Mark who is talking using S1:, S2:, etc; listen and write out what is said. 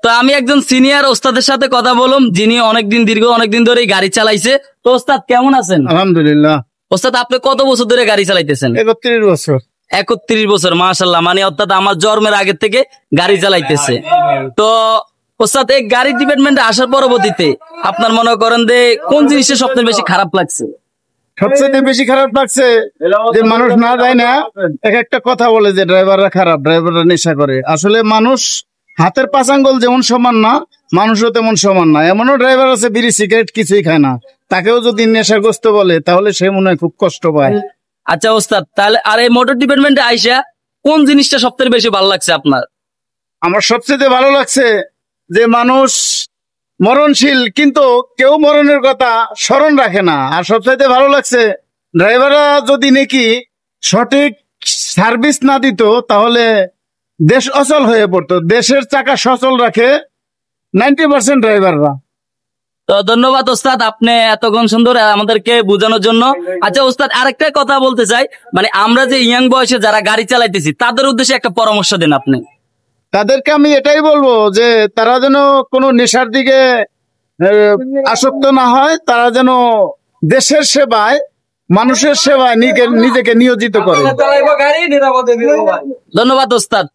S1: তো আমি একজন সিনিয়র ওস্তাদের সাথে কথা বললাম, যিনি অনেকদিন ধরে গাড়ি চালাইছে। তো ওস্তাদ কেমন আছেন?
S2: আলহামদুলিল্লাহ।
S1: ওস্তাদ আপনি কত বছর ধরে গাড়ি চালাইতেছেন?
S2: 31 বছর।
S1: 31 বছর, মাশাআল্লাহ। মানে অর্থাৎ আমার জন্মের আগে থেকে গাড়ি চালাইতেছে। তো ওস্তাদ এই গাড়ি ডিপার্টমেন্টে আসার পরবর্তীতে আপনার মনে করেন যে কোন জিনিসটা সবচেয়ে বেশি খারাপ লাগছে?
S2: সবচেয়ে বেশি খারাপ লাগছে যে মানুষ না যায় না, একটা কথা বলে যে ড্রাইভাররা খারাপ, ড্রাইভাররা নেশা করে। আসলে মানুষ হাতের 5 আঙ্গুল যেমন সমান না, মানুষও তেমন সমান না। এমনও ড্রাইভার আছে বিড়ি সিগারেট কিছুই খায় না, তাকেও যদি নেশাগ্রস্ত বলে তাহলে সে মনে হয় খুব কষ্ট পায়।
S1: আচ্ছা ওস্তাদ, তাহলে আর এই মোটর ডিপার্টমেন্টে আইসা কোন জিনিসটা সবচেয়ে বেশি ভালো লাগছে আপনার?
S2: আমার সবচেয়ে ভালো লাগছে যে মানুষ মরণশীল, কিন্তু কেউ মরণের কথা স্মরণ রাখে না। আর সবচাইতে ভালো লাগছে ড্রাইভাররা যদি নাকি সঠিক সার্ভিস না দিত তাহলে দেশ অচল হয়ে পড়তো। দেশের চাকা সচল রাখে 90% ড্রাইভাররা।
S1: তো ধন্যবাদ ওস্তাদ, আপনি এতক্ষণ সুন্দর আমাদেরকে বোঝানোর জন্য। আচ্ছা ওস্তাদ, আরেকটা কথা বলতে চাই, মানে আমরা যে ইয়াং বয়সে যারা গাড়ি চালাইতেছি তাদের উদ্দেশ্যে একটা পরামর্শ দেন আপনি।
S2: তাদেরকে আমি এটাই বলবো যে তারা যেন কোনো নেশার দিকে আসক্ত না হয়, তারা যেন দেশের সেবায়, মানুষের সেবায় নিজেকে নিয়োজিত করে।
S1: ধন্যবাদ ওস্তাদ।